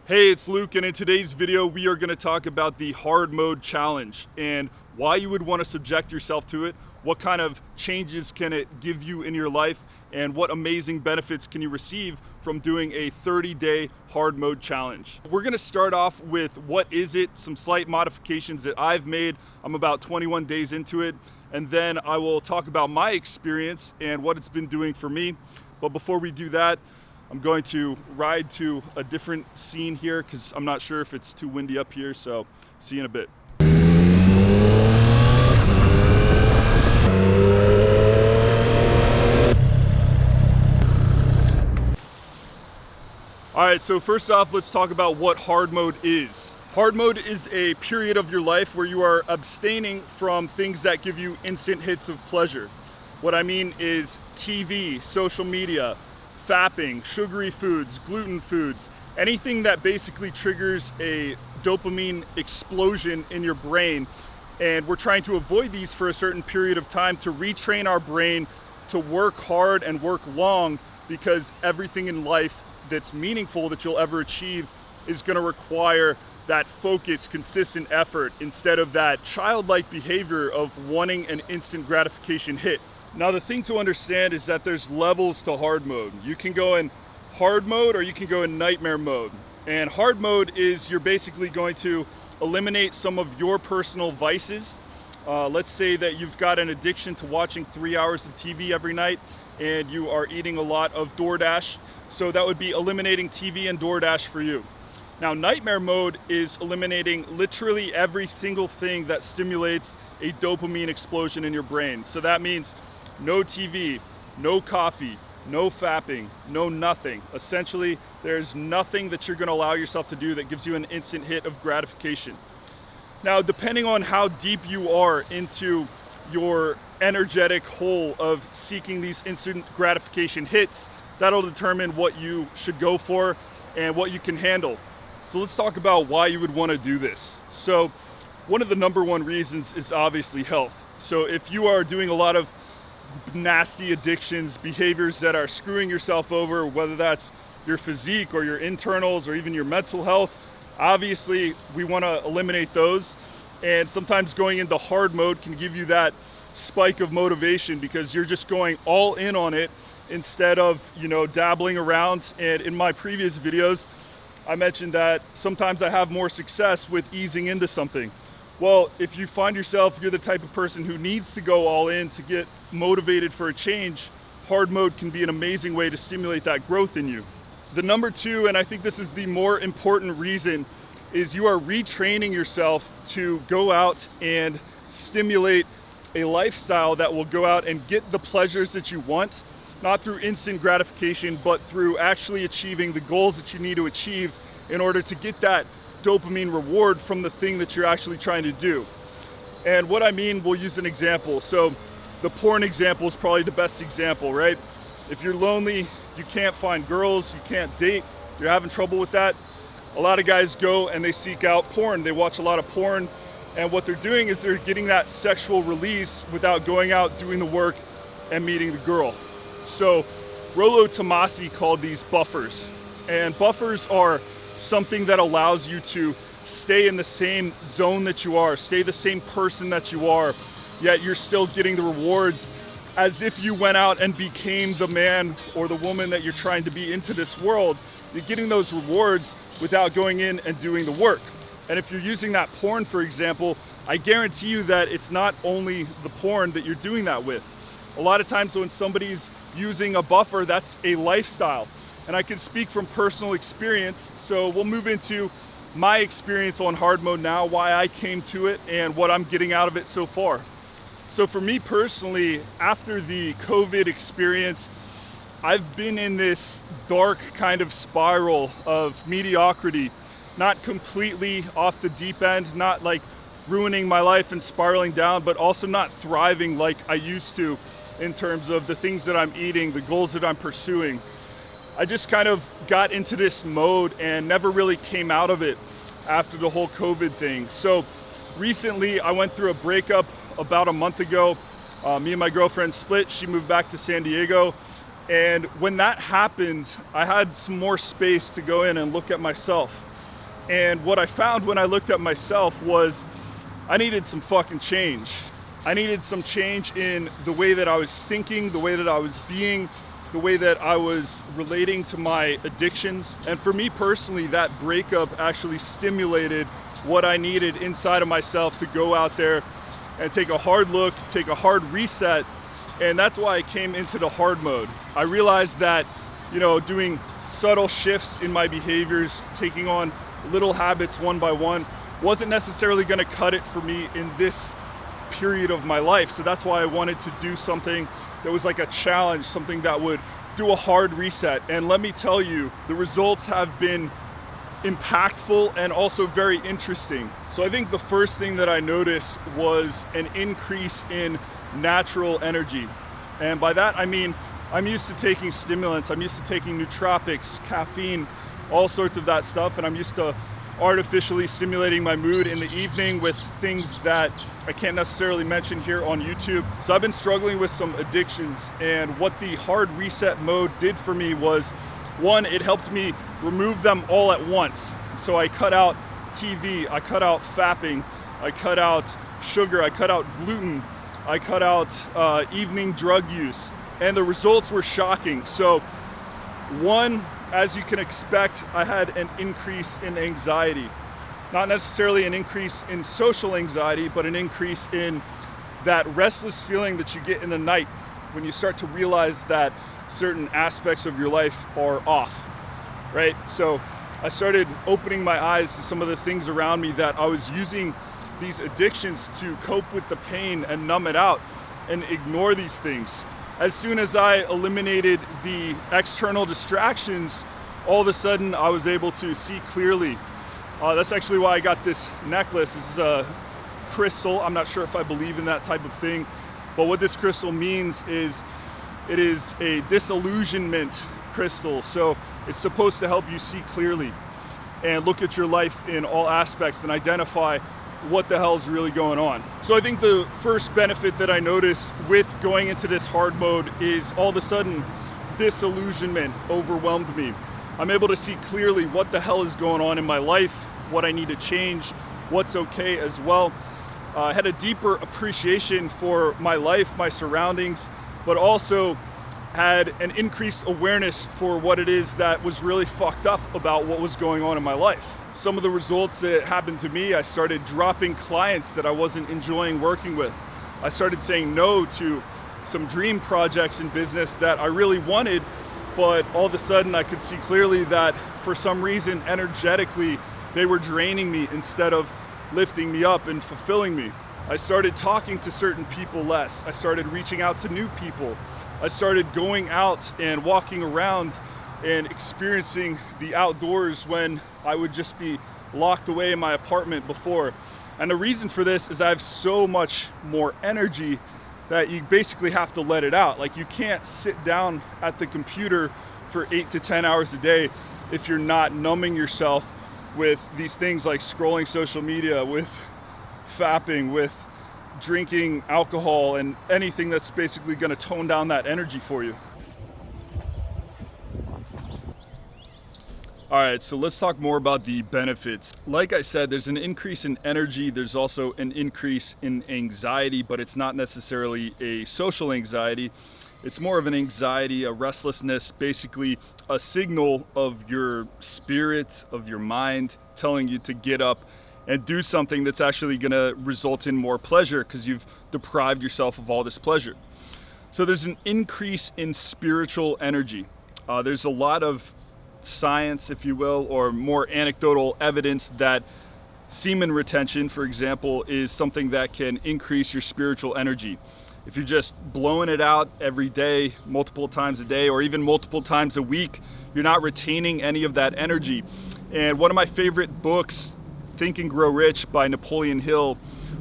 Hey, it's Luke, and in today's video we are going to talk about the hard mode challenge and why you would want to subject yourself to it, what kind of changes can it give you in your life, and what amazing benefits can you receive from doing a 30-day hard mode challenge. We're going to start off with what is it, some slight modifications that I've made. I'm about 21 days into it, and then I will talk about my experience and what it's been doing for me. But before we do that, I'm going to ride to a different scene here because I'm not sure if it's too windy up here, so see you in a bit. All right, so first off, let's talk about what hard mode is. Hard mode is a period of your life where you are abstaining from things that give you instant hits of pleasure. What I mean is TV, social media, fapping, sugary foods, gluten foods, anything that basically triggers a dopamine explosion in your brain. And we're trying to avoid these for a certain period of time to retrain our brain to work hard and work long, because everything in life that's meaningful that you'll ever achieve is going to require that focus, consistent effort, instead of that childlike behavior of wanting an instant gratification hit. Now, the thing to understand is that there's levels to hard mode. You can go in hard mode or you can go in nightmare mode. And hard mode is you're basically going to eliminate some of your personal vices. Let's say that you've got an addiction to watching 3 hours of TV every night and you are eating a lot of DoorDash. So that would be eliminating TV and DoorDash for you. Now, nightmare mode is eliminating literally every single thing that stimulates a dopamine explosion in your brain. So that means no TV, no coffee, no fapping, no nothing. Essentially, there's nothing that you're going to allow yourself to do that gives you an instant hit of gratification. Now, depending on how deep you are into your energetic hole of seeking these instant gratification hits, that'll determine what you should go for and what you can handle. So let's talk about why you would want to do this. So one of the number one reasons is obviously health. So if you are doing a lot of nasty addictions, behaviors that are screwing yourself over, whether that's your physique or your internals or even your mental health, obviously we want to eliminate those. And sometimes going into hard mode can give you that spike of motivation because you're just going all in on it instead of, dabbling around. And in my previous videos, I mentioned that sometimes I have more success with easing into something. Well, if you find yourself, you're the type of person who needs to go all in to get motivated for a change, hard mode can be an amazing way to stimulate that growth in you. The number two, and I think this is the more important reason, is you are retraining yourself to go out and stimulate a lifestyle that will go out and get the pleasures that you want, not through instant gratification, but through actually achieving the goals that you need to achieve in order to get that dopamine reward from the thing that you're actually trying to do. And what I mean, we'll use an example. So the porn example is probably the best example, right? If you're lonely, you can't find girls, you can't date, you're having trouble with that, a lot of guys go and they seek out porn. They watch a lot of porn, and what they're doing is they're getting that sexual release without going out, doing the work, and meeting the girl. So Rollo Tomasi called these buffers, and buffers are something that allows you to stay in the same zone that you are, stay the same person that you are, yet you're still getting the rewards as if you went out and became the man or the woman that you're trying to be into this world. You're getting those rewards without going in and doing the work. And if you're using that porn, for example, I guarantee you that it's not only the porn that you're doing that with. A lot of times when somebody's using a buffer, that's a lifestyle. And I can speak from personal experience, so we'll move into my experience on hard mode now, why I came to it, and what I'm getting out of it so far. So for me personally, after the COVID experience, I've been in this dark kind of spiral of mediocrity, not completely off the deep end, not like ruining my life and spiraling down, but also not thriving like I used to in terms of the things that I'm eating, the goals that I'm pursuing. I just kind of got into this mode and never really came out of it after the whole COVID thing. So recently I went through a breakup about a month ago. Me and my girlfriend split. She moved back to San Diego. And when that happened, I had some more space to go in and look at myself. And what I found when I looked at myself was I needed some fucking change. I needed some change in the way that I was thinking, the way that I was being, the way that I was relating to my addictions. And for me personally, that breakup actually stimulated what I needed inside of myself to go out there and take a hard look, take a hard reset. And that's why I came into the hard mode. I realized that, doing subtle shifts in my behaviors, taking on little habits one by one, wasn't necessarily gonna cut it for me in this period of my life. So that's why I wanted to do something that was like a challenge, something that would do a hard reset. And let me tell you, the results have been impactful and also very interesting. So I think the first thing that I noticed was an increase in natural energy. And by that, I mean, I'm used to taking stimulants, I'm used to taking nootropics, caffeine, all sorts of that stuff. And I'm used to artificially stimulating my mood in the evening with things that I can't necessarily mention here on YouTube. So I've been struggling with some addictions, and what the hard reset mode did for me was, one, it helped me remove them all at once. So I cut out TV, I cut out fapping, I cut out sugar, I cut out gluten, I cut out evening drug use, and the results were shocking. So one, as you can expect, I had an increase in anxiety. Not necessarily an increase in social anxiety, but an increase in that restless feeling that you get in the night when you start to realize that certain aspects of your life are off, right? So I started opening my eyes to some of the things around me that I was using these addictions to cope with the pain and numb it out and ignore these things. As soon as I eliminated the external distractions, all of a sudden I was able to see clearly. That's actually why I got this necklace. This is a crystal. I'm not sure if I believe in that type of thing, but what this crystal means is it is a disillusionment crystal. So it's supposed to help you see clearly and look at your life in all aspects and identify what the hell is really going on. So I think the first benefit that I noticed with going into this hard mode is all of a sudden disillusionment overwhelmed me. I'm able to see clearly what the hell is going on in my life, what I need to change, what's okay as well. I had a deeper appreciation for my life, my surroundings, but also had an increased awareness for what it is that was really fucked up about what was going on in my life. Some of the results that happened to me, I started dropping clients that I wasn't enjoying working with. I started saying no to some dream projects in business that I really wanted, but all of a sudden I could see clearly that for some reason, energetically, they were draining me instead of lifting me up and fulfilling me. I started talking to certain people less. I started reaching out to new people. I started going out and walking around and experiencing the outdoors when I would just be locked away in my apartment before. And the reason for this is I have so much more energy that you basically have to let it out. Like, you can't sit down at the computer for 8 to 10 hours a day if you're not numbing yourself with these things like scrolling social media, with fapping, with drinking alcohol, and anything that's basically going to tone down that energy for you. All right, so let's talk more about the benefits. Like I said, there's an increase in energy. There's also an increase in anxiety, but it's not necessarily a social anxiety. It's more of an anxiety, a restlessness, basically a signal of your spirit, of your mind, telling you to get up and do something that's actually gonna result in more pleasure because you've deprived yourself of all this pleasure. So there's an increase in spiritual energy. There's a lot of science, if you will, or more anecdotal evidence that semen retention, for example, is something that can increase your spiritual energy. If you're just blowing it out every day, multiple times a day, or even multiple times a week, you're not retaining any of that energy. And one of my favorite books, Think and Grow Rich by Napoleon Hill,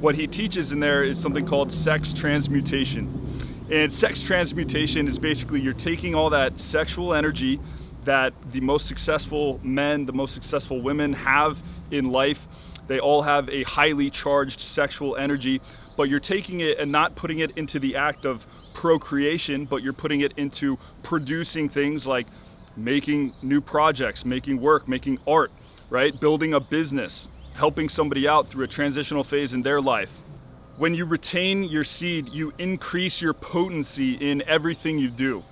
what he teaches in there is something called sex transmutation. And sex transmutation is basically you're taking all that sexual energy that the most successful men, the most successful women have in life. They all have a highly charged sexual energy, but you're taking it and not putting it into the act of procreation, but you're putting it into producing things like making new projects, making work, making art, right? Building a business, helping somebody out through a transitional phase in their life. When you retain your seed, you increase your potency in everything you do.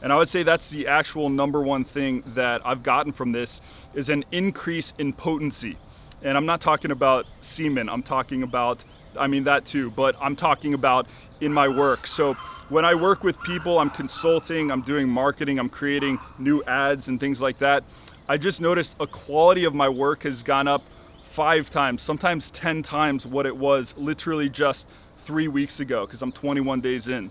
And I would say that's the actual number one thing that I've gotten from this, is an increase in potency. And I'm not talking about semen, I'm talking about, I mean that too, but I'm talking about in my work. So when I work with people, I'm consulting, I'm doing marketing, I'm creating new ads and things like that. I just noticed a quality of my work has gone up 5 times, sometimes 10 times what it was literally just 3 weeks ago, because I'm 21 days in.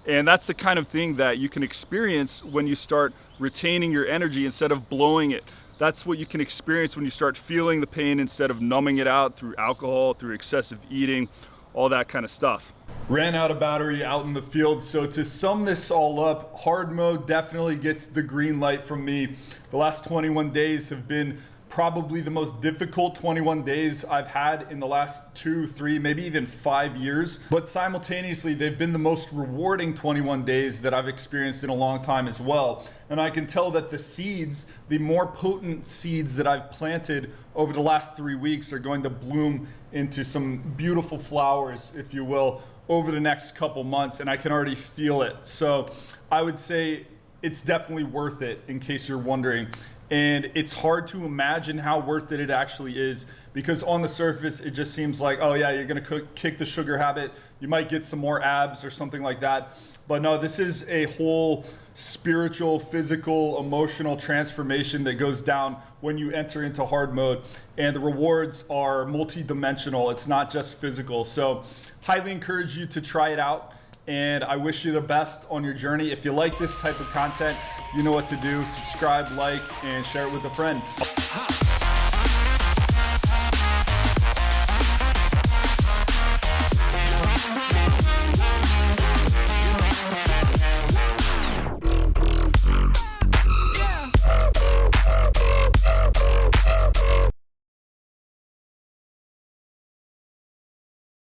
And that's the kind of thing that you can experience when you start retaining your energy instead of blowing it. That's what you can experience when you start feeling the pain instead of numbing it out through alcohol, through excessive eating, all that kind of stuff. Ran out of battery out in the field. So to sum this all up, hard mode definitely gets the green light from me. The last 21 days have been probably the most difficult 21 days I've had in the last 2, 3, maybe even 5 years. But simultaneously, they've been the most rewarding 21 days that I've experienced in a long time as well. And I can tell that the seeds, the more potent seeds that I've planted over the last 3 weeks, are going to bloom into some beautiful flowers, if you will, over the next couple months. And I can already feel it. So I would say it's definitely worth it, in case you're wondering. And it's hard to imagine how worth it actually is, because on the surface, it just seems like, oh yeah, you're gonna kick the sugar habit, you might get some more abs or something like that. But no, this is a whole spiritual, physical, emotional transformation that goes down when you enter into hard mode. And the rewards are multi-dimensional, it's not just physical. So highly encourage you to try it out. And I wish you the best on your journey. If you like this type of content, you know what to do. Subscribe, like, and share it with a friend.